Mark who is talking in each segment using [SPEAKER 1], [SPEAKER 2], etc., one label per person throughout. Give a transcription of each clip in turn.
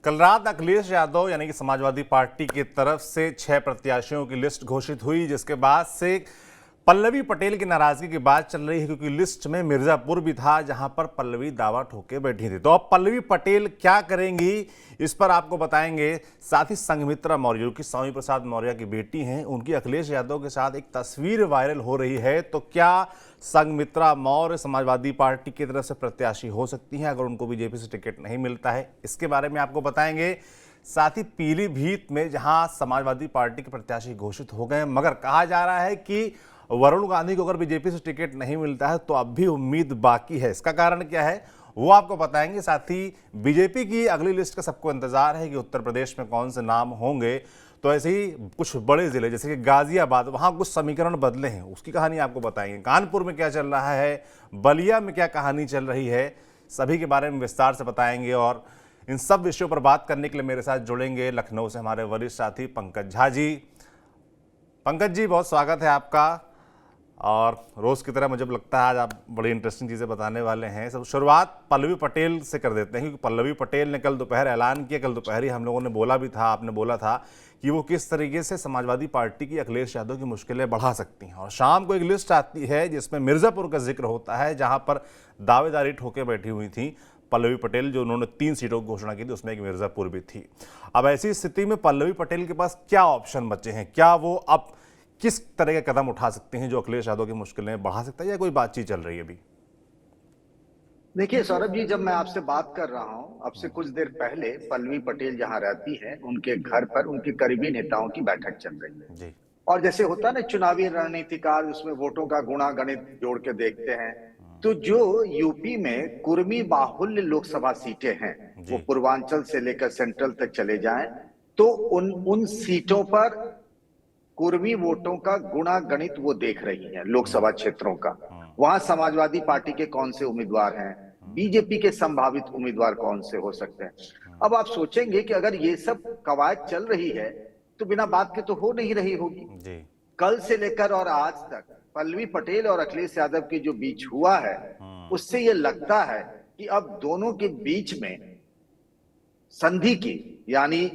[SPEAKER 1] कल रात अखिलेश यादव यानी कि समाजवादी पार्टी की तरफ से 6 प्रत्याशियों की लिस्ट घोषित हुई, जिसके बाद से पल्लवी पटेल की नाराजगी की बात चल रही है, क्योंकि लिस्ट में मिर्जापुर भी था जहां पर पल्लवी दावा ठोके बैठी थी। तो अब पल्लवी पटेल क्या करेंगी, इस पर आपको बताएंगे। साथ ही संघमित्रा मौर्य, जो कि स्वामी प्रसाद मौर्य की बेटी हैं, उनकी अखिलेश यादव के साथ एक तस्वीर वायरल हो रही है। तो क्या संघमित्रा मौर्य समाजवादी पार्टी की तरफ से प्रत्याशी हो सकती हैं अगर उनको बीजेपी से टिकट नहीं मिलता है? इसके बारे में आपको बताएंगे। साथ ही पीलीभीत में जहां समाजवादी पार्टी के प्रत्याशी घोषित हो गए, मगर कहा जा रहा है कि वरुण गांधी को अगर बीजेपी से टिकट नहीं मिलता है तो अब भी उम्मीद बाकी है। इसका कारण क्या है वो आपको बताएंगे। साथ ही बीजेपी की अगली लिस्ट का सबको इंतजार है कि उत्तर प्रदेश में कौन से नाम होंगे। तो ऐसे ही कुछ बड़े जिले जैसे कि गाजियाबाद, वहां कुछ समीकरण बदले हैं, उसकी कहानी आपको बताएंगे। कानपुर में क्या चल रहा है, बलिया में क्या कहानी चल रही है, सभी के बारे में विस्तार से बताएंगे। और इन सब विषयों पर बात करने के लिए मेरे साथ जुड़ेंगे लखनऊ से हमारे वरिष्ठ साथी पंकज झा जी। पंकज जी, बहुत स्वागत है आपका। और रोज़ की तरह मुझे लगता है आज आप बड़ी इंटरेस्टिंग चीज़ें बताने वाले हैं। सब शुरुआत पल्लवी पटेल से कर देते हैं, क्योंकि पल्लवी पटेल ने कल दोपहर ऐलान किया। कल दोपहर ही हम लोगों ने बोला भी था, आपने बोला था कि वो किस तरीके से समाजवादी पार्टी की अखिलेश यादव की मुश्किलें बढ़ा सकती हैं। और शाम को एक लिस्ट आती है जिसमें मिर्ज़ापुर का जिक्र होता है, जहाँ पर दावेदारी ठोके बैठी हुई थी पल्लवी पटेल। जो उन्होंने 3 सीटों की घोषणा की थी उसमें एक मिर्ज़ापुर भी थी। अब ऐसी स्थिति में पल्लवी पटेल के पास क्या ऑप्शन बचे हैं? क्या वो अब किस तरह के कदम उठा सकते हैं जो अखिलेश यादव की मुश्किलें बढ़ा सकता है, या कोई बातचीत चल रही है अभी?
[SPEAKER 2] देखिए सौरभ जी, जब मैं आपसे बात कर रहा हूं, अब से कुछ देर पहले पल्लवी पटेल जहां रहती है उनके घर पर उनके करीबी नेताओं की बैठक चल रही है।
[SPEAKER 1] जी।
[SPEAKER 2] और जैसे होता है ना चुनावी रणनीतिकार, उसमें वोटों का गुणा गणित जोड़ के देखते हैं। तो जो यूपी में कुर्मी बाहुल्य लोकसभा सीटें हैं, वो
[SPEAKER 1] जी।
[SPEAKER 2] पूर्वांचल से लेकर सेंट्रल तक चले जाएं, तो उन उन सीटों पर कुर्मी वोटों का गुणा गणित वो देख रही हैं, लोकसभा क्षेत्रों का। वहां समाजवादी पार्टी के कौन से उम्मीदवार हैं, बीजेपी के संभावित उम्मीदवार कौन से हो सकते हैं। अब आप सोचेंगे कि अगर ये सब कवायद चल रही है तो बिना बात के तो हो नहीं रही होगी।
[SPEAKER 1] जी।
[SPEAKER 2] कल से लेकर और आज तक पल्लवी पटेल और अखिलेश यादव के जो बीच हुआ है, उससे ये लगता है कि अब दोनों के बीच में संधि की, यानी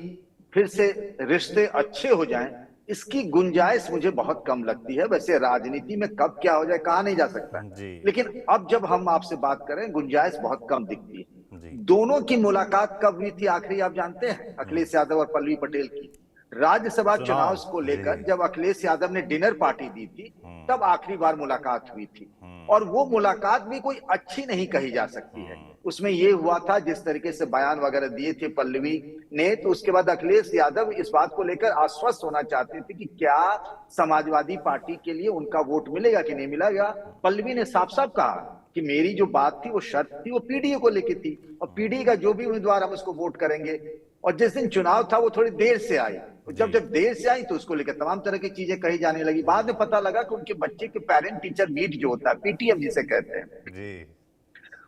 [SPEAKER 2] फिर से रिश्ते अच्छे हो जाएं, इसकी गुंजाइश मुझे बहुत कम लगती है। वैसे राजनीति में कब क्या हो जाए कहा नहीं जा सकता,
[SPEAKER 1] जी।
[SPEAKER 2] लेकिन अब जब हम आपसे बात करें, गुंजाइश बहुत कम दिखती है।
[SPEAKER 1] जी।
[SPEAKER 2] दोनों की मुलाकात कब हुई थी आखिरी, आप जानते हैं? अखिलेश यादव और पल्लवी पटेल की राज्यसभा चुनाव
[SPEAKER 1] चुनाव।
[SPEAKER 2] को
[SPEAKER 1] जी।
[SPEAKER 2] लेकर जब अखिलेश यादव ने डिनर पार्टी दी थी, तब आखिरी बार मुलाकात हुई थी। और वो मुलाकात भी कोई अच्छी नहीं कही जा सकती है। उसमें ये हुआ था, जिस तरीके से बयान वगैरह दिए थे पल्लवी ने, तो उसके बाद अखिलेश यादव इस बात को लेकर आश्वस्त होना चाहते थे कि क्या समाजवादी पार्टी के लिए उनका वोट मिलेगा कि नहीं मिलेगा। पल्लवी ने साफ साफ कहा कि मेरी जो बात थी, वो शर्त थी, वो पीडीए को लेकर थी, और पीडीए का जो भी उम्मीदवार हम उसको वोट करेंगे। और जिस दिन चुनाव था वो थोड़ी देर से आई, जब जब देर से आई तो उसको लेकर तमाम तरह की चीजें कही जाने लगी। बाद में पता लगा कि उनके बच्चे के पेरेंट टीचर मीट जो होता है, पीटीएम जिसे कहते हैं,
[SPEAKER 1] जी।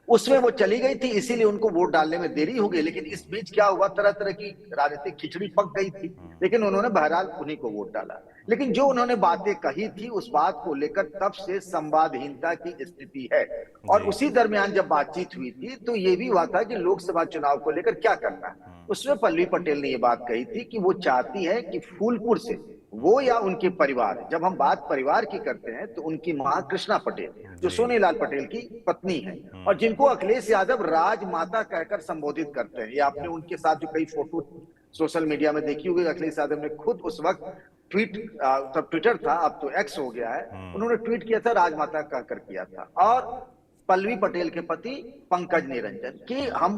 [SPEAKER 2] उसमें वो चली गई थी, इसीलिए उनको वोट डालने में देरी हो गई। लेकिन इस बीच क्या हुआ, तरह तरह की राजनीतिक खिचड़ी पक गई थी, लेकिन उन्होंने बहरहाल उन्हीं को वोट डाला। लेकिन जो उन्होंने बातें कही थी, उस बात को लेकर तब से संवादहीनता की स्थिति है। और
[SPEAKER 1] जी।
[SPEAKER 2] उसी दरमियान जब बातचीत हुई थी तो ये भी हुआ था कि लोकसभा चुनाव को लेकर क्या करना है। उसमें पल्लवी पटेल ने ये बात कही थी कि वो चाहती है कि फूलपुर से वो या उनके परिवार, जब हम बात परिवार की करते हैं तो उनकी मां कृष्णा पटेल, जो
[SPEAKER 1] जी।
[SPEAKER 2] सोनीलाल पटेल की पत्नी है, और जिनको अखिलेश यादव राजमाता कहकर संबोधित करते हैं। ये आपने उनके साथ जो कई फोटो सोशल मीडिया में देखी होगी, अखिलेश यादव ने खुद उस वक्त ट्वीट, तब ट्विटर था, अब तो एक्स हो गया है, उन्होंने ट्वीट किया था, राजमाता कहकर किया था। और पल्लवी पटेल के पति पंकज निरंजन कि हम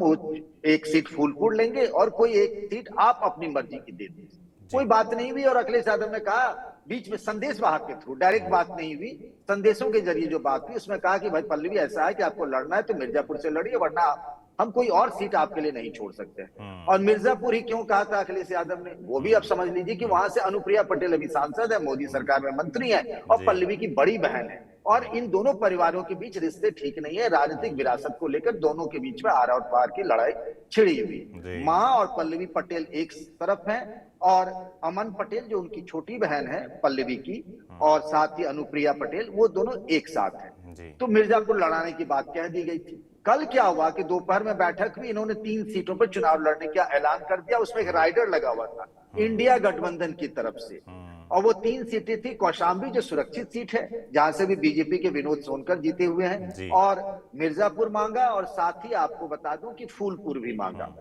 [SPEAKER 2] एक सीट फूलपुर लेंगे और कोई एक सीट आप अपनी मर्जी की दे दीजिए। कोई
[SPEAKER 1] जी।
[SPEAKER 2] बात नहीं हुई, और अखिलेश यादव ने कहा, बीच में संदेश वाहक के थ्रू, डायरेक्ट बात नहीं हुई, संदेशों के जरिए जो बात हुई, उसमें कहा कि भाई पल्लवी, ऐसा है कि आपको लड़ना है तो मिर्जापुर से लड़िए, वरना हम कोई और सीट आपके लिए नहीं छोड़ सकते। और मिर्जापुर ही क्यों कहा था अखिलेश यादव ने, वो भी अब समझ लीजिए कि वहां से अनुप्रिया पटेल अभी सांसद है, मोदी सरकार में मंत्री है, और
[SPEAKER 1] जी।
[SPEAKER 2] पल्लवी की बड़ी बहन है। और इन दोनों परिवारों के बीच रिश्ते ठीक नहीं है। राजनीतिक विरासत को लेकर दोनों के बीच में आर और पार की लड़ाई छिड़ी हुई।
[SPEAKER 1] जी।
[SPEAKER 2] मां और पल्लवी पटेल एक तरफ हैं, और अमन पटेल जो उनकी छोटी बहन है पल्लवी की, और साथ ही अनुप्रिया पटेल, वो दोनों एक साथ हैं।
[SPEAKER 1] जी।
[SPEAKER 2] तो मिर्जापुर लड़ाने की बात कह दी गई थी। कल क्या हुआ कि दोपहर में बैठक हुई, इन्होंने 3 सीटों पर चुनाव लड़ने का ऐलान कर दिया। उसमें एक राइडर लगा हुआ था इंडिया गठबंधन की तरफ से, और वो 3 सीटें थी। कौशाम्बी जो सुरक्षित सीट है, जहां से भी बीजेपी के विनोद सोनकर जीते हुए हैं, और मिर्जापुर मांगा, और साथ ही आपको बता दूं कि फूलपुर भी मांगा।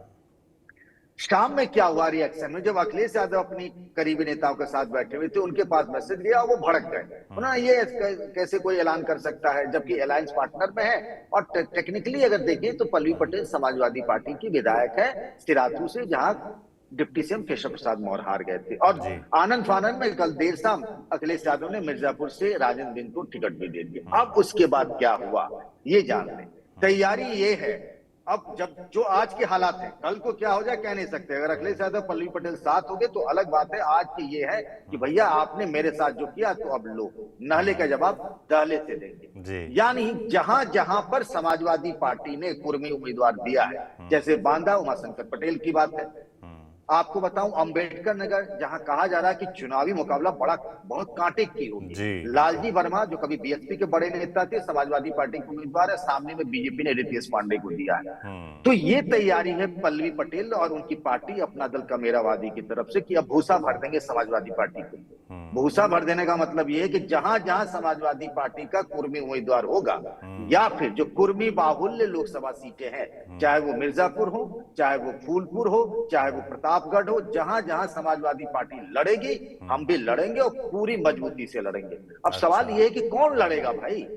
[SPEAKER 2] शाम में क्या हुआ रिएक्शन में, जब अखिलेश यादव अपनी करीबी नेताओं के साथ बैठे हुए थे, उनके पास मैसेज दिया, वो भड़क गए। उन्होंने ये कैसे कोई ऐलान कर सकता है जबकि अलायंस पार्टनर में है। और टेक्निकली अगर देखें तो पल्लवी पटेल समाजवादी पार्टी की विधायक है सिराथू से, जहां डिप्टी सीएम केशव प्रसाद मौर्य हार गए थे। और आनंद फानंद में कल देर शाम अखिलेश यादव ने मिर्जापुर से राजेंद्र बिंद को टिकट भी दे दिया। अब उसके बाद क्या हुआ ये जान लें। तैयारी ये है, अब जब जो आज के हालात हैं, कल को क्या हो जाए कह नहीं सकते। अगर अखिलेश यादव पल्लवी पटेल साथ हो गए तो अलग बात है। आज की ये है कि भैया आपने मेरे साथ जो किया तो अब लो, नाले का जवाब दहले से देंगे। यानी जहां जहां पर समाजवादी पार्टी ने कुर्मी उम्मीदवार दिया है, जैसे बांदा उमाशंकर पटेल की बात है, आपको बताऊं अंबेडकर नगर, जहां कहा जा रहा है कि चुनावी मुकाबला बहुत कांटे की होगी। लालजी वर्मा जो कभी बीएसपी के बड़े नेता थे, समाजवादी पार्टी के उम्मीदवार है, सामने में बीजेपी ने रितेश पांडे को दिया है। तो ये तैयारी है पल्लवी पटेल और उनकी पार्टी अपना दल का मेरावादी की तरफ से कि अब भूसा भर देंगे समाजवादी पार्टी को। भूसा भर देने का मतलब ये है कि जहां जहां समाजवादी पार्टी का कुर्मी उम्मीदवार होगा, या फिर जो कुर्मी बाहुल्य लोकसभा सीटें हैं, चाहे वो मिर्जापुर हो, चाहे वो फूलपुर हो, चाहे वो प्रतापगढ़ हो, जहां जहां समाजवादी पार्टी लड़ेगी हम भी लड़ेंगे और पूरी मजबूती से लड़ेंगे। अब सवाल ये है कि कौन लड़ेगा भाई।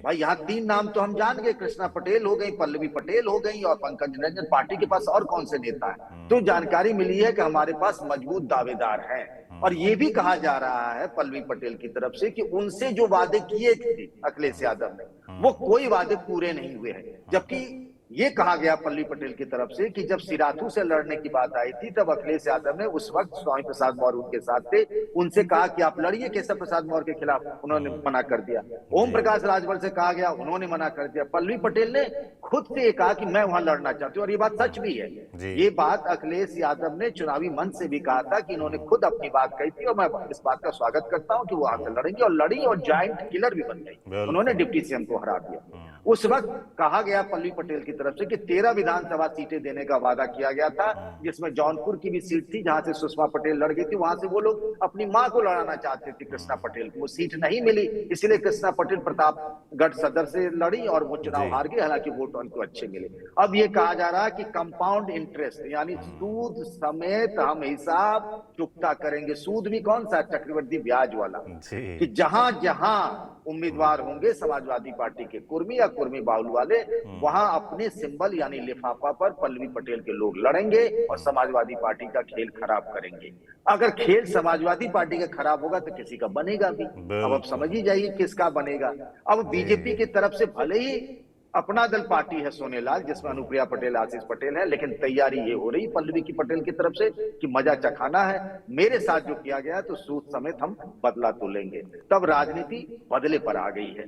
[SPEAKER 2] भाई यहाँ 3 नाम तो हम जान गए, कृष्णा पटेल हो गई, पल्लवी पटेल हो गई और पंकज रंजन। पार्टी के पास और कौन से नेता है? तो जानकारी मिली है कि हमारे पास मजबूत दावेदार हैं। और ये भी कहा जा रहा है पल्लवी पटेल की तरफ से कि उनसे जो वादे किए थे अखिलेश यादव ने, वो कोई वादे पूरे नहीं हुए हैं। जबकि ये कहा गया पल्लवी पटेल की तरफ से कि जब सिराथू से लड़ने की बात आई थी, तब अखिलेश यादव ने, उस वक्त स्वामी प्रसाद मौर्य उनके साथ थे, उनसे कहा कि आप लड़िए केशव प्रसाद मौर्य के खिलाफ। उन्होंने मना कर दिया। ओम प्रकाश राजभर से कहा गया, उन्होंने मना कर दिया। पल्लवी पटेल ने खुद से कहा कि मैं वहां लड़ना चाहती हूँ, और ये बात सच भी है। ये बात अखिलेश यादव ने चुनावी मंच से भी कहा था कि इन्होंने खुद अपनी बात कही थी, और मैं इस बात का स्वागत करता हूं कि वो वहां से लड़ेंगे, और लड़ी और जॉइंट किलर भी बन गई। उन्होंने डिप्टी सीएम को हरा दिया। उस वक्त कहा गया पल्लवी पटेल की तरफ से कि 13 विधानसभा सीटें देने का वादा किया गया था, जिसमें जौनपुर की भी सीट थी जहां से सुषमा पटेल लड़ गई थी। वहां से वो लोग अपनी मां को लड़ाना चाहते थे, कृष्णा पटेल को। वो सीट नहीं मिली, इसलिए कृष्णा पटेल प्रतापगढ़ सदर से लड़ी और वो चुनाव हार गई, हालांकि वोट उनको अच्छे मिले। अब ये कहा जा रहा है कि कंपाउंड इंटरेस्ट यानी सूद समेत हम हिसाब चुकता करेंगे। सूद भी कौन सा? चक्रवृद्धि ब्याज वाला। कि जहां जहां उम्मीदवार होंगे समाजवादी पार्टी के कुर्मी या कुर्मी बाहुल वाले, वहां अपने सिंबल यानी लिफाफा पर पल्लवी पटेल के लोग लड़ेंगे और समाजवादी पार्टी का खेल खराब करेंगे। अगर खेल समाजवादी पार्टी का खराब होगा तो किसी का बनेगा भी। अब आप समझ ही जाइए किसका बनेगा। अब बीजेपी की तरफ से भले ही अपना दल पार्टी है सोनेलाल, जिसमें अनुप्रिया पटेल, आशीष पटेल है, लेकिन तैयारी ये हो रही पल्लवी की पटेल की तरफ से कि मजा चखाना है। मेरे साथ जो किया गया तो सूद समेत हम बदला तो लेंगे। तब राजनीति बदले पर आ गई है।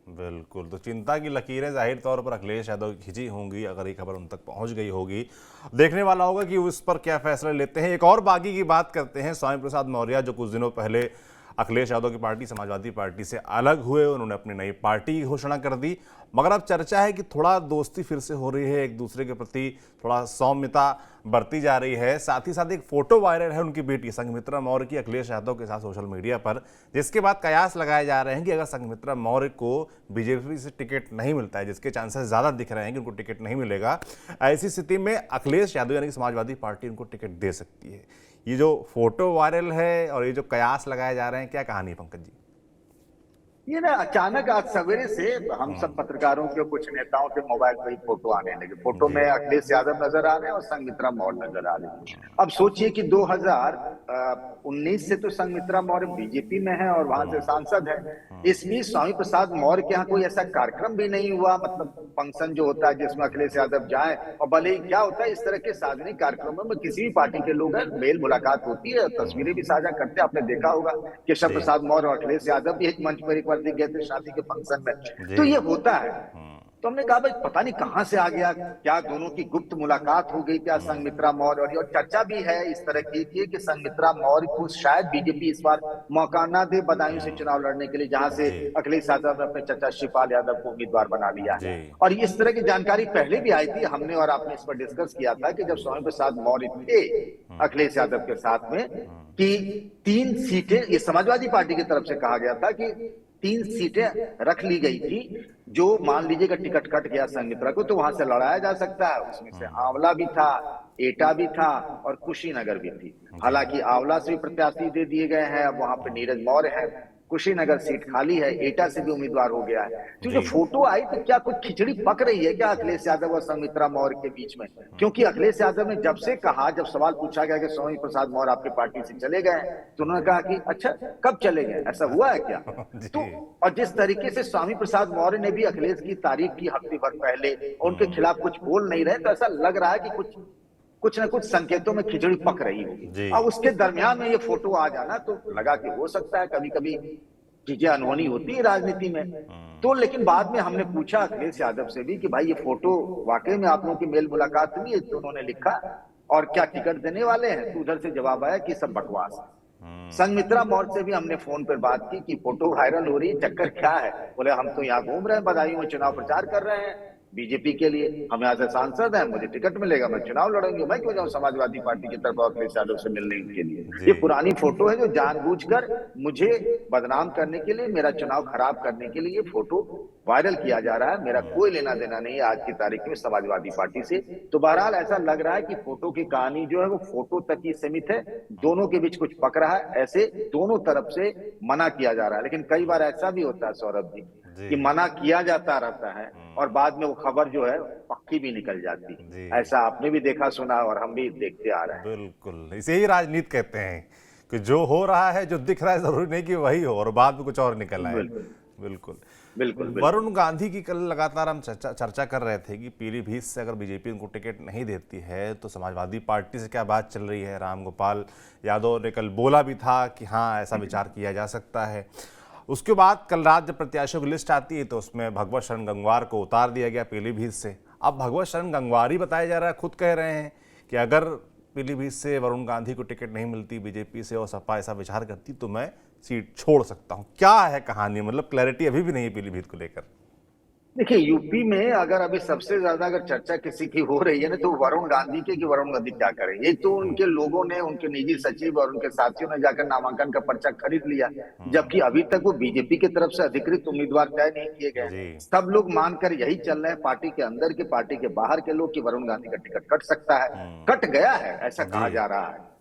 [SPEAKER 1] बिल्कुल, तो चिंता की लकीरें जाहिर तौर पर अखिलेश यादव खिंची होंगी, अगर ये खबर उन तक पहुंच गई होगी। देखने वाला होगा कि उस पर क्या फैसला लेते हैं। एक और बागी की बात करते हैं। स्वामी प्रसाद मौर्य जो कुछ दिनों पहले अखिलेश यादव की पार्टी समाजवादी पार्टी से अलग हुए, उन्होंने अपनी नई पार्टी की घोषणा कर दी। मगर अब चर्चा है कि थोड़ा दोस्ती फिर से हो रही है, एक दूसरे के प्रति थोड़ा सौम्यता बरती जा रही है। साथ ही साथ एक फोटो वायरल है उनकी बेटी संघमित्रा मौर्य की अखिलेश यादव के साथ सोशल मीडिया पर, जिसके बाद कयास लगाए जा रहे हैं कि अगर संघमित्रा मौर्य को बीजेपी से टिकट नहीं मिलता है, जिसके चांसेस ज़्यादा दिख रहे हैं कि उनको टिकट नहीं मिलेगा, ऐसी स्थिति में अखिलेश यादव यानी कि समाजवादी पार्टी उनको टिकट दे सकती है। ये जो फोटो वायरल है और ये जो कयास लगाए जा रहे हैं, क्या कहानी है पंकज जी?
[SPEAKER 2] ये ना अचानक आज सवेरे से हम सब पत्रकारों के, कुछ नेताओं के मोबाइल पर ही फोटो आने लगे। फोटो में अखिलेश यादव नजर आ रहे हैं और संघमित्रा मौर्य नजर आ रही है। अब सोचिए कि 2019 से तो संघमित्रा मौर्य बीजेपी में है और वहां से सांसद है। इस बीच स्वामी प्रसाद मौर्य के यहाँ कोई ऐसा कार्यक्रम भी नहीं हुआ, मतलब फंक्शन जो होता है जिसमें अखिलेश यादव जाए। और भले ही क्या होता है इस तरह के सार्वजनिक कार्यक्रमों में किसी भी पार्टी के लोग हैं, मेल मुलाकात होती है, तस्वीरें भी साझा करते हैं। आपने देखा होगा केशव प्रसाद मौर्य और अखिलेश यादव भी एक मंच पर एक बार दिख गए थे शादी के फंक्शन में। तो ये होता है। तो हमने कहा भाई पता नहीं कहां से आ गया, क्या दोनों की गुप्त मुलाकात हो गई क्या संघमित्रा मौर्य, और चर्चा भी है इस तरह की कि संघमित्रा मौर्य को शायद बीजेपी इस बार मौका ना दे बदायूं से चुनाव लड़ने के लिए, जहां से
[SPEAKER 1] जी
[SPEAKER 2] अखिलेश यादव ने अपने चाचा शिवपाल यादव को उम्मीदवार बना लिया
[SPEAKER 1] जी
[SPEAKER 2] है। और इस तरह की जानकारी पहले भी आई थी, हमने और आपने इस पर डिस्कस किया था कि जब स्वामी प्रसाद मौर्य थे अखिलेश यादव के साथ में, कि 3 सीटें, ये समाजवादी पार्टी की तरफ से कहा गया था कि 3 सीटें रख ली गई थी, जो मान लीजिएगा टिकट कट गया संघमित्रा को तो वहां से लड़ाया जा सकता है। उसमें से आंवला भी था, एटा भी था और कुशीनगर भी थी। हालांकि आंवला से भी प्रत्याशी दे दिए गए हैं, अब वहां पे नीरज मौर्य है, कुशीनगर सीट खाली है, एटा से भी उम्मीदवार हो गया है। तो जो
[SPEAKER 1] जी
[SPEAKER 2] फोटो आई तो क्या कुछ खिचड़ी पक रही है क्या अखिलेश यादव और संघमित्रा मौर्य के बीच में? क्योंकि अखिलेश यादव ने जब से कहा, जब सवाल पूछा गया कि स्वामी प्रसाद मौर्य आपकी पार्टी से चले गए, तो उन्होंने कहा कि अच्छा कब चले गए, ऐसा हुआ है क्या? तो
[SPEAKER 1] जी
[SPEAKER 2] और जिस तरीके से स्वामी प्रसाद मौर्य ने भी अखिलेश की तारीफ की हफ्ते भर पहले, उनके खिलाफ कुछ बोल नहीं रहे, तो ऐसा लग रहा है कि कुछ ना कुछ संकेतों में खिचड़ी पक रही होगी।
[SPEAKER 1] जी
[SPEAKER 2] अब उसके दरमियान में ये फोटो आ जाना तो लगा कि हो सकता है, कभी कभी चीजें अनहोनी होती है राजनीति में। तो लेकिन बाद में हमने पूछा अखिलेश यादव से भी कि भाई ये फोटो वाकई में आप लोगों की मेल मुलाकात हुई है? तो उन्होंने लिखा और क्या टिकट देने वाले हैं? तो उधर से जवाब आया कि सब बकवास है। संघमित्रा मौर्य से भी हमने फोन पर बात की कि फोटो वायरल हो रही है, चक्कर क्या है? बोले हम तो यहाँ घूम रहे हैं, बदायूं में चुनाव प्रचार कर रहे हैं बीजेपी के लिए, हम यहाँ से सांसद हैं, मुझे टिकट मिलेगा, मैं चुनाव लड़ूंगी, मैं क्यों जाऊं समाजवादी पार्टी की तरफ अखिलेश यादव से मिलने के लिए?
[SPEAKER 1] जी
[SPEAKER 2] ये पुरानी फोटो है जो जानबूझकर मुझे बदनाम करने के लिए, मेरा चुनाव खराब करने के लिए ये फोटो वायरल किया जा रहा है। मेरा कोई लेना देना नहीं है आज की तारीख में समाजवादी पार्टी से। तो बहरहाल ऐसा लग रहा है कि फोटो की कहानी जो है वो फोटो तक ही सीमित है, दोनों के बीच कुछ पक रहा है, ऐसे दोनों तरफ से मना किया जा रहा है। लेकिन कई बार ऐसा भी होता है सौरभ जी कि मना किया जाता रहता है और बाद में वो खबर जो है पक्की भी निकल जाती है।
[SPEAKER 1] जी
[SPEAKER 2] ऐसा आपने भी देखा सुना और हम भी देखते आ रहे हैं।
[SPEAKER 1] बिल्कुल, इसे ही राजनीति कहते हैं कि जो हो रहा है, जो दिख रहा है, जरूरी नहीं कि वही हो और बाद में कुछ और निकल आए।
[SPEAKER 2] बिल्कुल
[SPEAKER 1] बिल्कुल
[SPEAKER 2] बिल्कुल बिल्कुल।
[SPEAKER 1] वरुण गांधी की कल लगातार हम चर्चा कर रहे थे कि पीलीभीत से अगर बीजेपी उनको टिकट नहीं देती है तो समाजवादी पार्टी से क्या बात चल रही है। रामगोपाल यादव ने कल बोला भी था कि हाँ ऐसा विचार किया जा सकता है। उसके बाद कल रात जब प्रत्याशियों की लिस्ट आती है तो उसमें भगवत शरण गंगवार को उतार दिया गया पीलीभीत से। अब भगवत शरण गंगवार ही बताया जा रहा है, खुद कह रहे हैं कि अगर पीलीभीत से वरुण गांधी को टिकट नहीं मिलती बीजेपी से और सपा ऐसा विचार करती तो मैं सीट छोड़ सकता हूं। क्या है कहानी, मतलब क्लैरिटी अभी भी नहीं है पीलीभीत को लेकर।
[SPEAKER 2] देखिए यूपी में अगर अभी सबसे ज्यादा अगर चर्चा किसी की हो रही है ना तो वरुण गांधी की, कि वरुण गांधी क्या करें। ये तो उनके लोगों ने, उनके निजी सचिव और उनके साथियों ने जाकर नामांकन का पर्चा खरीद लिया, जबकि अभी तक वो बीजेपी की तरफ से अधिकृत उम्मीदवार तय नहीं किए गए।
[SPEAKER 1] जी
[SPEAKER 2] सब लोग मानकर यही चल रहे हैं, पार्टी के अंदर के, पार्टी के बाहर के लोग, कि वरुण गांधी का टिकट कट सकता है, कट गया है ऐसा कहा जा रहा है।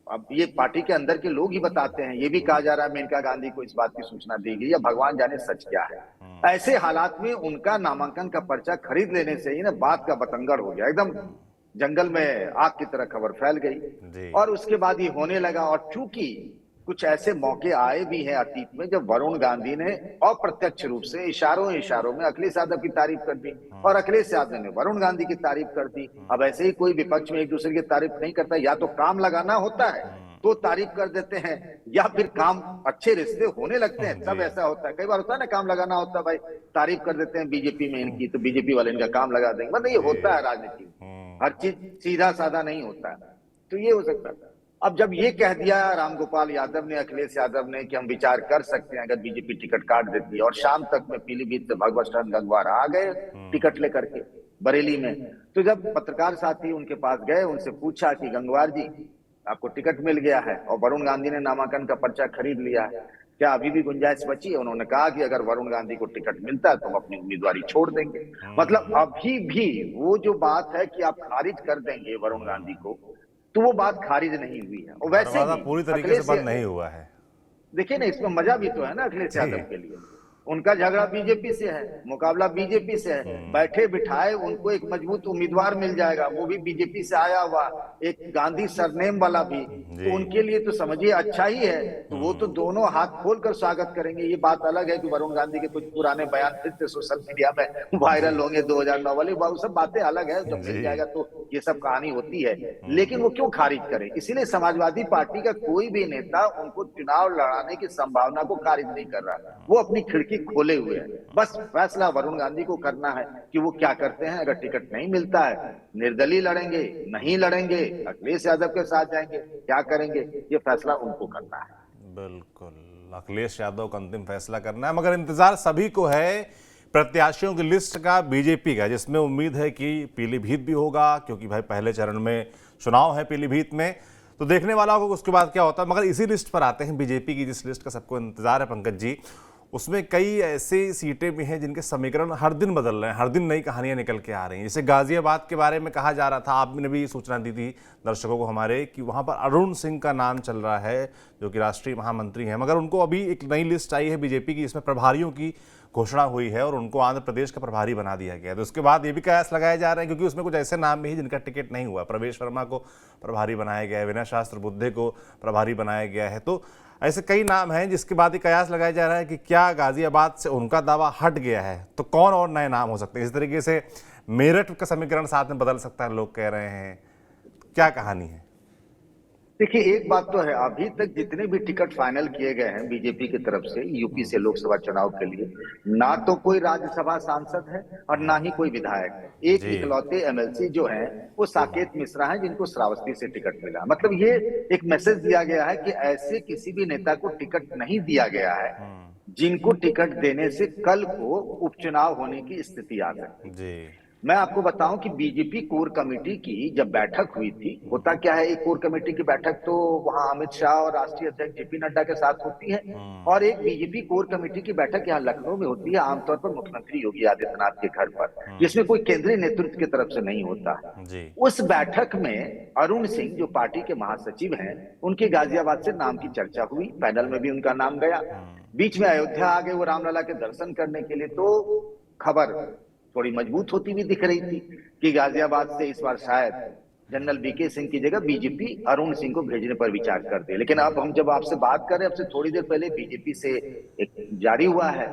[SPEAKER 2] अब ये पार्टी के अंदर के लोग ही बताते हैं। ये भी कहा जा रहा है मेनका गांधी को इस बात की सूचना दी गई, या भगवान जाने सच क्या है। ऐसे हालात में उनका नामांकन का पर्चा खरीद लेने से ही ना बात का बतंगड़ हो गया, एकदम जंगल में आग की तरह खबर फैल गई। और उसके बाद ये होने लगा। और चूंकि कुछ ऐसे मौके आए भी हैं अतीत में जब वरुण गांधी ने अप्रत्यक्ष रूप से इशारों में अखिलेश यादव की तारीफ कर दी और अखिलेश यादव ने वरुण गांधी की तारीफ कर दी। अब ऐसे ही कोई विपक्ष में एक दूसरे की तारीफ नहीं करता, या तो काम लगाना होता है तो तारीफ कर देते हैं, या फिर काम अच्छे रिश्ते होने लगते हैं तब ऐसा होता है। कई बार होता है ना, काम लगाना होता है, भाई तारीफ कर देते हैं बीजेपी में इनकी तो बीजेपी वाले इनका काम लगा देंगे। मतलब ये होता है राजनीति में, हर चीज सीधा साधा नहीं होता है। तो ये हो सकता है। अब जब ये कह दिया रामगोपाल यादव ने, अखिलेश यादव ने, कि हम विचार कर सकते हैं अगर बीजेपी टिकट काट देती है, और शाम तक में पीलीभीत से भगवत शरण गंगवार आ गए टिकट लेकर के बरेली में। तो जब पत्रकार साथी उनके पास गए, उनसे पूछा कि गंगवार जी आपको टिकट मिल गया है और वरुण गांधी ने नामांकन का पर्चा खरीद लिया है, क्या अभी भी गुंजाइश बची है? उन्होंने कहा कि अगर वरुण गांधी को टिकट मिलता है तो हम अपनी उम्मीदवारी छोड़ देंगे। मतलब अभी भी वो जो बात है कि आप खारिज कर देंगे वरुण गांधी को, तो वो बात खारिज नहीं हुई है। और वैसे भी
[SPEAKER 1] पूरी तरीके से बंद नहीं हुआ है।
[SPEAKER 2] देखिए ना, इसमें मजा भी तो है ना अखिलेश यादव के लिए। उनका झगड़ा बीजेपी से है, मुकाबला बीजेपी से है, बैठे बिठाए उनको एक मजबूत उम्मीदवार मिल जाएगा, वो भी बीजेपी से आया हुआ, एक गांधी सरनेम वाला भी, तो उनके लिए तो समझिए अच्छा ही है। तो वो तो दोनों हाथ खोलकर स्वागत करेंगे। ये बात अलग है कि वरुण गांधी के कुछ पुराने बयान फिर से सोशल मीडिया में वायरल होंगे 2009 वाले, वो सब बातें अलग है, जब मिल जाएगा तो ये सब कहानी होती है। लेकिन वो क्यों खारिज करे? इसीलिए समाजवादी पार्टी का कोई भी नेता उनको चुनाव लड़ाने की संभावना को खारिज नहीं कर रहा, वो अपनी खिड़की पॉसिबिलिटी खोले हुए है। बस फैसला वरुण गांधी को करना है कि वो क्या करते हैं। अगर टिकट नहीं मिलता है, निर्दलीय लड़ेंगे, नहीं लड़ेंगे, अखिलेश यादव के साथ जाएंगे, क्या करेंगे, ये फैसला उनको करना है।
[SPEAKER 1] बिल्कुल, अखिलेश यादव का अंतिम फैसला करना है, मगर इंतजार सभी को है प्रत्याशियों की लिस्ट का, बीजेपी का, जिसमें उम्मीद है कि पीलीभीत भी होगा, क्योंकि भाई पहले चरण में चुनाव है पीलीभीत में, तो देखने वाला होगा उसके बाद क्या होता है। मगर इसी लिस्ट पर आते हैं, बीजेपी की जिस लिस्ट का सबको इंतजार है पंकज जी, उसमें कई ऐसी सीटें भी हैं जिनके समीकरण हर दिन बदल रहे हैं, हर दिन नई कहानियां निकल के आ रही हैं। जैसे गाजियाबाद के बारे में कहा जा रहा था, आपने भी सूचना दी थी दर्शकों को हमारे, कि वहां पर अरुण सिंह का नाम चल रहा है जो कि राष्ट्रीय महामंत्री हैं, मगर उनको अभी एक नई लिस्ट आई है बीजेपी की, इसमें प्रभारियों की घोषणा हुई है और उनको आंध्र प्रदेश का प्रभारी बना दिया गया है। तो उसके बाद ये भी कयास लगाए जा रहे हैं, क्योंकि उसमें कुछ ऐसे नाम भी हैं जिनका टिकट नहीं हुआ। प्रवेश वर्मा को प्रभारी बनाया गया है, विनय शास्त्र बुद्धे को प्रभारी बनाया गया है, तो ऐसे कई नाम हैं जिसके बाद ये कयास लगाया जा रहा है कि क्या गाजियाबाद से उनका दावा हट गया है तो कौन और नए नाम हो सकते हैं। इस तरीके से मेरठ का समीकरण साथ में बदल सकता है, लोग कह रहे हैं, क्या कहानी है?
[SPEAKER 2] देखिए, एक बात तो है, अभी तक जितने भी टिकट फाइनल किए गए हैं बीजेपी की तरफ से यूपी से लोकसभा चुनाव के लिए, ना तो कोई राज्यसभा सांसद है और ना ही कोई विधायक है। एक इकलौते एमएलसी जो हैं वो साकेत मिश्रा हैं, जिनको श्रावस्ती से टिकट मिला। मतलब ये एक मैसेज दिया गया है कि ऐसे किसी भी नेता को टिकट नहीं दिया गया है जिनको टिकट देने से कल को उपचुनाव होने की स्थिति आ सकती। मैं आपको बताऊं कि बीजेपी कोर कमेटी की जब बैठक हुई थी, होता क्या है, एक कोर कमेटी की बैठक तो वहां अमित शाह और राष्ट्रीय अध्यक्ष जेपी नड्डा के साथ होती है, और एक बीजेपी कोर कमेटी की बैठक यहाँ लखनऊ में होती है, आमतौर पर मुख्यमंत्री योगी आदित्यनाथ के घर पर, जिसमें कोई केंद्रीय नेतृत्व की तरफ से नहीं होता है। उस बैठक में अरुण सिंह जो पार्टी के महासचिव हैं, उनके गाजियाबाद से नाम की चर्चा हुई, पैनल में भी उनका नाम गया। बीच में अयोध्या आ गए वो रामलला के दर्शन करने के लिए, तो खबर थोड़ी मजबूत होती हुई दिख रही थी कि गाजियाबाद से इस बार शायद जनरल वीके सिंह की जगह बीजेपी अरुण सिंह को भेजने पर विचार कर दे। लेकिन अब हम जब आपसे बात कर रहे हैं, अब से थोड़ी देर पहले बीजेपी से एक जारी हुआ है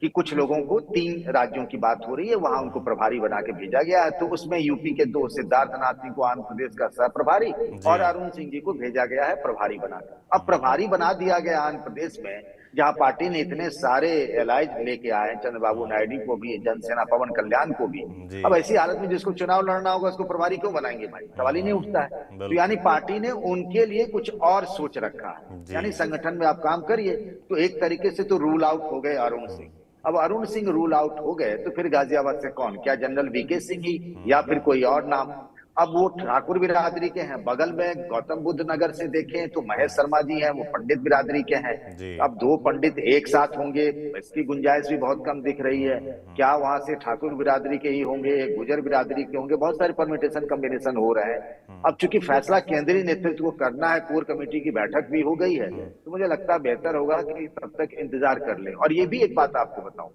[SPEAKER 2] कि कुछ लोगों को 3 राज्यों की बात हो रही है, वहां उनको प्रभारी बना के भेजा गया है। तो उसमें यूपी के 2 सिद्धार्थनाथ सिंह को आंध्र प्रदेश का सह प्रभारी और अरुण सिंह जी को भेजा गया है प्रभारी बनाकर। अब प्रभारी बना दिया गया आंध्र प्रदेश में, जहां पार्टी ने इतने सारे एलाइज लेके आए, चंद्रबाबू नायडू को भी, जनसेना पवन कल्याण को भी। अब ऐसी हालत में जिसको चुनाव लड़ना होगा उसको प्रभारी क्यों बनाएंगे भाई, सवाल ही नहीं उठता है। तो यानी पार्टी ने उनके लिए कुछ और सोच रखा है, यानी संगठन में आप काम करिए। तो एक तरीके से तो रूल आउट हो गए अरुण सिंह। अब अरुण सिंह रूल आउट हो गए तो फिर गाजियाबाद से कौन, क्या जनरल वीके सिंह ही या फिर कोई और नाम? अब वो ठाकुर बिरादरी के हैं, बगल में गौतम बुद्ध नगर से देखें तो महेश शर्मा जी हैं, वो पंडित बिरादरी के हैं। अब 2 पंडित एक साथ होंगे, इसकी गुंजाइश भी बहुत कम दिख रही है। क्या वहां से ठाकुर बिरादरी के ही होंगे, गुजर बिरादरी के होंगे, बहुत सारे परमिटेशन कॉम्बिनेशन हो रहे हैं। अब चूंकि फैसला केंद्रीय नेतृत्व को करना है, कोर कमेटी की बैठक भी हो गई है, तो मुझे लगता है बेहतर होगा कि तब तक इंतजार कर लें। और ये भी एक बात आपको बताऊं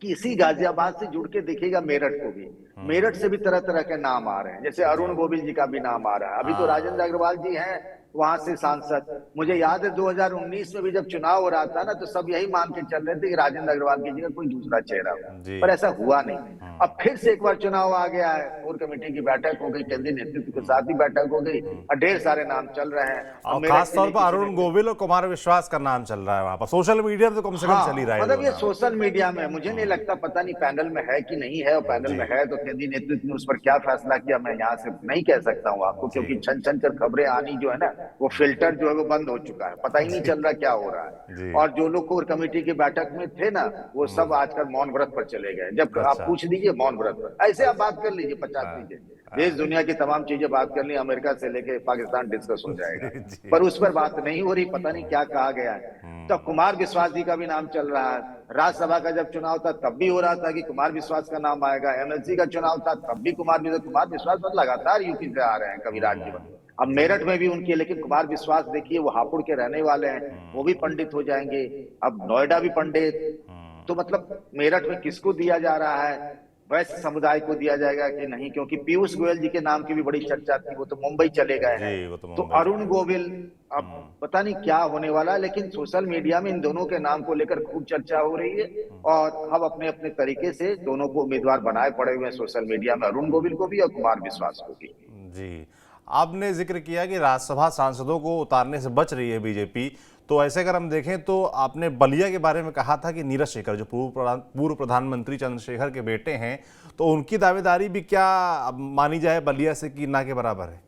[SPEAKER 2] कि इसी गाजियाबाद से जुड़ के देखिएगा मेरठ को भी, मेरठ से भी तरह तरह के नाम आ रहे हैं, जैसे अरुण गोविल जी का भी नाम आ रहा है। अभी तो राजेंद्र अग्रवाल जी हैं वहां से सांसद। मुझे याद है 2019 में भी जब चुनाव हो रहा था ना, तो सब यही मान के चल रहे थे कि राजेंद्र अग्रवाल की जगह कोई दूसरा चेहरा हो, पर ऐसा हुआ नहीं। अब फिर से एक बार चुनाव आ गया है, कोर कमेटी की बैठक हो गई, केंद्रीय नेतृत्व के साथ ही बैठक हो गई और ढेर सारे नाम चल रहे हैं।
[SPEAKER 1] और खासतौर पर अरुण गोविल और कुमार विश्वास का नाम चल रहा है वहां पर, सोशल मीडिया तो कम से कम चल ही रहा है।
[SPEAKER 2] मतलब ये सोशल मीडिया में, मुझे नहीं लगता, पता नहीं पैनल में है कि नहीं है, और पैनल में है तो केंद्रीय नेतृत्व ने उस पर क्या फैसला किया मैं यहाँ से नहीं कह सकता हूँ आपको, क्योंकि छन छन कर खबरें आनी जो है ना, वो फिल्टर जो है वो बंद हो चुका है, पता ही नहीं चल रहा क्या हो रहा है। और जो लोग कोर कमेटी की बैठक में थे ना, वो सब आजकल मौन व्रत पर चले गए। जब आप पूछ लीजिए मौन व्रत पर, ऐसे आप बात कर लीजिए, 50 लीजिए, देश दुनिया की तमाम चीजें बात कर ली, अमेरिका से लेके पाकिस्तान डिस्कस हो जाएगा, पर उस पर बात नहीं हो रही, पता नहीं क्या कहा गया है। तो कुमार विश्वास जी का भी नाम चल रहा है। राज्यसभा का जब चुनाव था तब भी हो रहा था कि कुमार विश्वास का नाम आएगा, एमएलसी का चुनाव था तब भी कुमार विश्वास लगातार यूपी से आ रहे हैं, कभी राज्य में। अब मेरठ में भी उनकी, लेकिन कुमार विश्वास देखिए वो हापुड़ के रहने वाले हैं, वो भी पंडित हो जाएंगे। अब नोएडा भी पंडित, तो मतलब मेरठ में किसको दिया जा रहा है, वैश्य समुदाय को दिया जाएगा कि नहीं, क्योंकि पीयूष गोयल जी के नाम की भी बड़ी चर्चा थी, वो तो मुंबई चले गए हैं। तो अरुण गोविल, अब पता नहीं क्या होने वाला है, लेकिन सोशल मीडिया में इन दोनों के नाम को लेकर खूब चर्चा हो रही है और हम अपने अपने तरीके से दोनों को उम्मीदवार बनाए पड़े हुए हैं सोशल मीडिया में, अरुण गोविल को भी और कुमार विश्वास को भी।
[SPEAKER 1] जी, आपने जिक्र किया कि राज्यसभा सांसदों को उतारने से बच रही है बीजेपी, तो ऐसे अगर हम देखें तो आपने बलिया के बारे में कहा था कि नीरज शेखर जो पूर्व प्रधानमंत्री चंद्रशेखर के बेटे हैं, तो उनकी दावेदारी भी क्या मानी जाए बलिया से कि ना के बराबर है?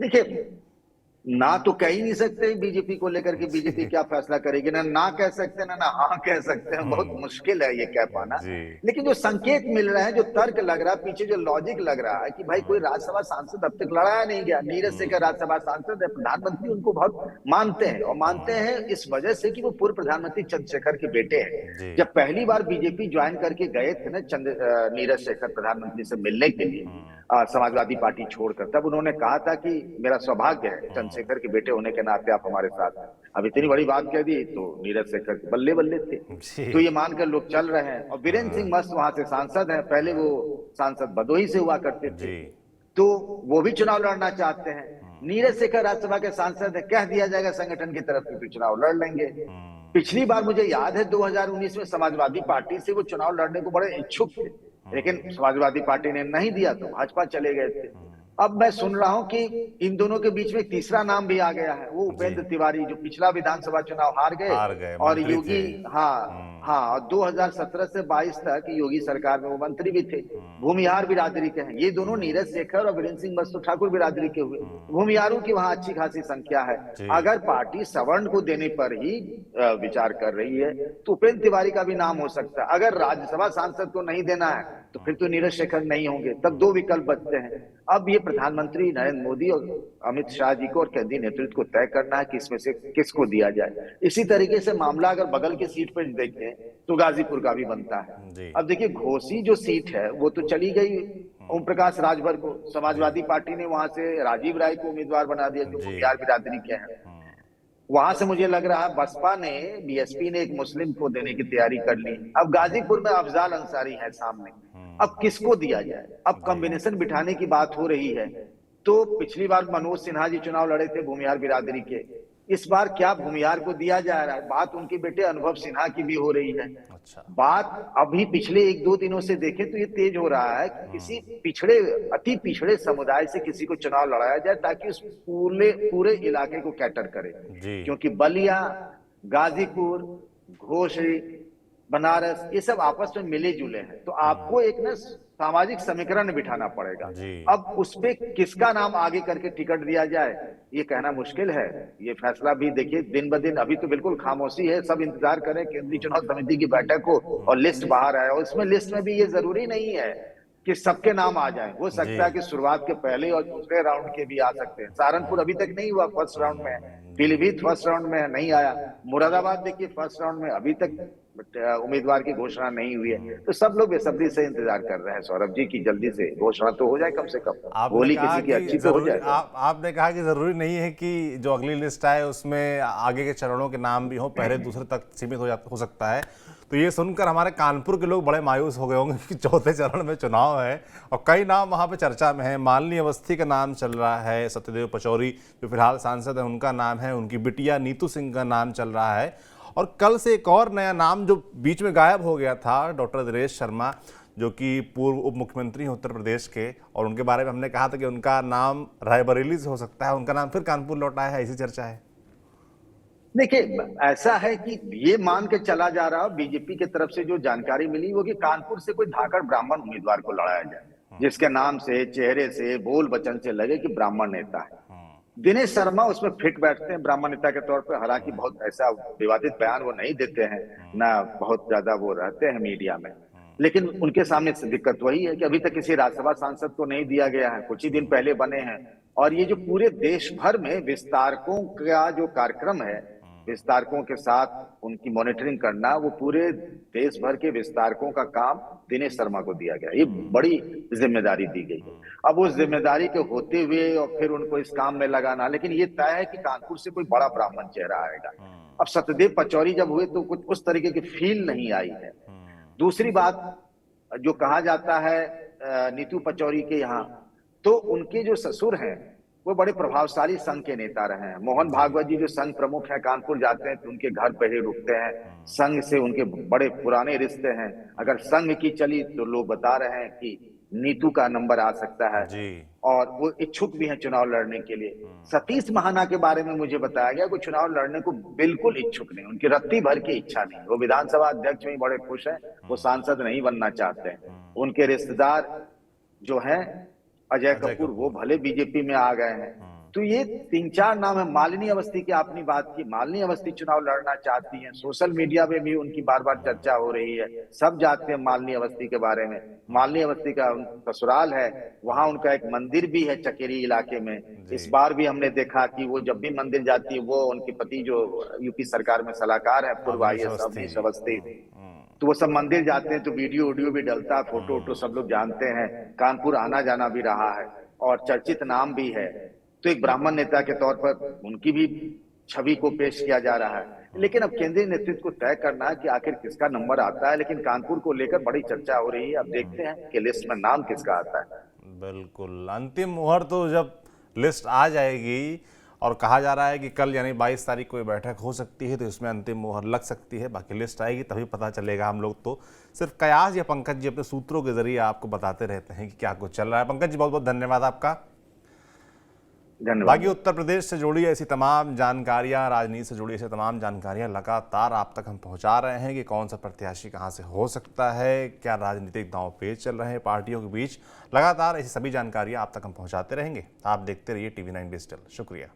[SPEAKER 2] देखिए, ना तो कह ही नहीं सकते बीजेपी को लेकर के बीजेपी क्या फैसला करेगी, ना कह सकते ना हाँ कह सकते हैं, बहुत मुश्किल है ये कह पाना।
[SPEAKER 1] जी।
[SPEAKER 2] लेकिन जो संकेत मिल रहा है, जो तर्क लग रहा है पीछे, जो लॉजिक लग रहा है कि भाई कोई राज्यसभा सांसद अब तक लड़ाया नहीं गया, नीरज शेखर राज्यसभा सांसद है, प्रधानमंत्री उनको बहुत मानते हैं, और मानते हैं इस वजह से कि वो पूर्व प्रधानमंत्री चंद्रशेखर के बेटे हैं। जब पहली बार बीजेपी ज्वाइन करके गए थे ना नीरज शेखर प्रधानमंत्री से मिलने के लिए समाजवादी पार्टी छोड़कर, तब उन्होंने कहा था कि मेरा सौभाग्य है चंद्रशेखर के बेटे होने के नाते आप हमारे साथ हैं। अब इतनी बड़ी बात कह दी तो नीरज शेखर बल्ले बल्ले थे, तो ये मानकर लोग चल रहे हैं। और वीरेंद्र सिंह मस्त वहां से सांसद हैं, पहले वो सांसद भदोही से हुआ करते थे, तो वो भी चुनाव लड़ना चाहते हैं। नीरज शेखर राज्यसभा के सांसद है, कह दिया जाएगा संगठन की तरफ से तो चुनाव लड़ लेंगे। पिछली बार मुझे याद है 2019 में समाजवादी पार्टी से वो चुनाव लड़ने को बड़े इच्छुक थे, लेकिन समाजवादी पार्टी ने नहीं दिया तो भाजपा चले गए थे। अब मैं सुन रहा हूं कि इन दोनों के बीच में तीसरा नाम भी आ गया है, वो उपेंद्र तिवारी, जो पिछला विधानसभा चुनाव हार गए और योगी, हाँ, और 2017 से 22 तक योगी सरकार में वो मंत्री भी थे, भूमिहार बिरादरी के हैं। ये दोनों नीरज शेखर और वीरेंद्र सिंह मस्त ठाकुर बिरादरी के हुए, भूमिहारों की वहां अच्छी खासी संख्या है। अगर पार्टी सवर्ण को देने पर ही विचार कर रही है तो उपेंद्र तिवारी का भी नाम हो सकता है। अगर राज्यसभा सांसद को नहीं देना है तो फिर तो नीरज शेखर नहीं होंगे, तब दो विकल्प बचते हैं। अब ये प्रधानमंत्री नरेंद्र मोदी और अमित शाह जी को और केंद्रीय नेतृत्व को तय करना है कि इसमें से किसको दिया जाए। इसी तरीके से मामला अगर बगल की सीट पर देखें तो गाजीपुर का भी बनता है। अब देखिए, घोसी जो सीट है वो तो चली गई ओम प्रकाश राजभर को, समाजवादी पार्टी ने वहां से राजीव राय को उम्मीदवार बना दिया जो बिहार बिरादरी के हैं। वहां से मुझे लग रहा है बसपा ने, बीएसपी ने एक मुस्लिम को देने की तैयारी कर ली। अब गाजीपुर में अफजाल अंसारी है सामने, अब किसको दिया जाए? अब कॉम्बिनेशन बिठाने की बात हो रही है। तो पिछली बार मनोज सिन्हा जी चुनाव लड़े थे भूमिहार बिरादरी के, इस बार क्या भूमिहार को दिया जा रहा है? बात उनके बेटे अनुभव सिन्हा की भी हो रही है। बात अभी पिछले 1-2 दिनों से देखें तो ये तेज हो रहा है कि किसी पिछड़े, अति पिछड़े समुदाय से किसी को चुनाव लड़ाया जाए ताकि उस पूरे इलाके को कैटर करे, क्योंकि बलिया, गाजीपुर, घोसी, बनारस, ये सब आपस में मिले जुले हैं। तो आपको एक ना सामाजिक समीकरण बिठाना पड़ेगा। अब उस पे किसका नाम आगे करके टिकट दिया जाए ये कहना मुश्किल है। ये फैसला भी देखिए दिन ब दिन, अभी तो बिल्कुल खामोशी है, सब इंतजार करें केंद्रीय चुनाव समिति की बैठक को और लिस्ट बाहर आए। और इसमें लिस्ट में भी ये जरूरी नहीं है कि सबके नाम आ जाए, हो सकता है कि शुरुआत के पहले और दूसरे राउंड के भी आ सकते हैं। सहारनपुर अभी तक नहीं हुआ, फर्स्ट राउंड में है। पीलीभीत फर्स्ट राउंड में नहीं आया। मुरादाबाद देखिए फर्स्ट राउंड में अभी तक उम्मीदवार की घोषणा नहीं हुई है। तो सब लोग बेसब्री से इंतजार कर रहे हैं सौरभ जी की जल्दी से घोषणा तो हो जाए, कम से कम होली किसी की अच्छी तो हो जाए।
[SPEAKER 1] आपने कहा कि जरूरी नहीं है कि जो अगली लिस्ट आए उसमें आगे के चरणों के नाम भी हो, पहले दूसरे तक सीमित हो सकता है। तो ये सुनकर हमारे कानपुर के लोग बड़े मायूस हो गए होंगे कि चौथे चरण में चुनाव है और कई नाम वहाँ पे चर्चा में है। मालिनी अवस्थी का नाम चल रहा है, सत्यदेव पचौरी जो फिलहाल सांसद है उनका नाम है, उनकी बिटिया नीतू सिंह का नाम चल रहा है, और कल से एक और नया नाम जो बीच में गायब हो गया था, डॉक्टर दिनेश शर्मा जो कि पूर्व उप मुख्यमंत्री हैं उत्तर प्रदेश के, और उनके बारे में हमने कहा था कि उनका नाम रायबरेली से हो सकता है, उनका नाम फिर कानपुर लौटा है, ऐसी चर्चा है।
[SPEAKER 2] देखिए, ऐसा है कि ये मान के चला जा रहा है, बीजेपी की तरफ से जो जानकारी मिली वो कि कानपुर से कोई धाकड़ ब्राह्मण उम्मीदवार को लड़ाया जाए जिसके नाम से, चेहरे से, बोल वचन से लगे कि ब्राह्मण नेता है। दिनेश शर्मा उसमें फिट बैठते हैं ब्राह्मण नेता के तौर पर। हालांकि बहुत ऐसा विवादित बयान वो नहीं देते हैं, ना बहुत ज्यादा वो रहते हैं मीडिया में, लेकिन उनके सामने दिक्कत वही है कि अभी तक किसी राज्यसभा सांसद को नहीं दिया गया है। कुछ ही दिन पहले बने हैं, और ये जो पूरे देश भर में विस्तारकों का जो कार्यक्रम है, विस्तारकों के साथ उनकी मॉनिटरिंग करना, वो पूरे देश भर के विस्तारकों का काम दिनेश शर्मा को दिया गया। ये बड़ी जिम्मेदारी दी गई है। अब उस जिम्मेदारी के होते हुए और फिर उनको इस काम में लगाना, लेकिन ये तय है कि कानपुर से कोई बड़ा ब्राह्मण चेहरा आएगा। अब सत्यदेव पचौरी जब हुए तो कुछ उस तरीके की फील नहीं आई है। दूसरी बात जो कहा जाता है नीतू पचौरी के यहाँ, तो उनके जो ससुर हैं वो बड़े प्रभावशाली संघ के नेता रहे हैं। मोहन भागवत जी जो संघ प्रमुख हैं, कानपुर जाते हैं तो उनके घर पे ही रुकते हैं। संघ से उनके बड़े पुराने रिश्ते हैं। अगर संघ की चली तो लोग बता रहे हैं कि नीतू का नंबर आ सकता है
[SPEAKER 1] जी।
[SPEAKER 2] और वो इच्छुक भी हैं चुनाव लड़ने के लिए। सतीश महाना के बारे में मुझे बताया गया कि चुनाव लड़ने को बिल्कुल इच्छुक नहीं, उनकी रत्ती भर की इच्छा नहीं। वो विधानसभा अध्यक्ष में बड़े खुश हैं, वो सांसद नहीं बनना चाहते हैं। उनके रिश्तेदार जो हैं अजय
[SPEAKER 1] अजय
[SPEAKER 2] कपूर, वो
[SPEAKER 1] कपूर।
[SPEAKER 2] भले बीजेपी में आ गए हैं। तो ये 3-4 नाम है। मालिनी अवस्थी की आपने बात की, मालिनी अवस्थी चुनाव लड़ना चाहती हैं, सोशल मीडिया में भी उनकी बार बार चर्चा हो रही है, सब जानते हैं मालिनी अवस्थी के बारे में। मालिनी अवस्थी का ससुराल है, वहां उनका एक मंदिर भी है चकेरी इलाके में। इस बार भी हमने देखा कि वो जब भी मंदिर जाती है, वो उनके पति जो यूपी सरकार में सलाहकार है, पूर्व
[SPEAKER 1] अवनीश
[SPEAKER 2] IAS
[SPEAKER 1] अवस्थी
[SPEAKER 2] अवनीश
[SPEAKER 1] जी।
[SPEAKER 2] अवस्थी, तो वो सब मंदिर जाते हैं तो वीडियो वीडियो भी डलता है, फोटो वोटो सब लोग जानते हैं। कानपुर आना जाना भी रहा है और चर्चित नाम भी है। तो एक ब्राह्मण नेता के तौर पर उनकी भी छवि को पेश किया जा रहा है। लेकिन अब केंद्रीय नेतृत्व को तय करना है कि आखिर किसका नंबर आता है। लेकिन कानपुर को लेकर बड़ी चर्चा हो रही है, अब देखते हैं कि लिस्ट में नाम किसका आता है।
[SPEAKER 1] बिल्कुल, अंतिम मुहूर्त तो जब लिस्ट आ जाएगी और कहा जा रहा है कि कल यानी 22 तारीख को ये बैठक हो सकती है, तो इसमें अंतिम मुहर लग सकती है। बाकी लिस्ट आएगी तभी पता चलेगा। हम लोग तो सिर्फ कयास या पंकज जी अपने सूत्रों के जरिए आपको बताते रहते हैं कि क्या कुछ चल रहा है। पंकज जी बहुत बहुत धन्यवाद आपका।
[SPEAKER 2] धन्यवाद।
[SPEAKER 1] बाकी उत्तर प्रदेश से जुड़ी ऐसी तमाम जानकारियां, राजनीति से जुड़ी ऐसी तमाम जानकारियां लगातार आप तक हम पहुंचा रहे हैं कि कौन सा प्रत्याशी कहां से हो सकता है, क्या राजनीतिक दांव-पेच चल रहे हैं पार्टियों के बीच। लगातार ऐसी सभी जानकारियां आप तक हम पहुंचाते रहेंगे। आप देखते रहिए TV9 डिजिटल। शुक्रिया।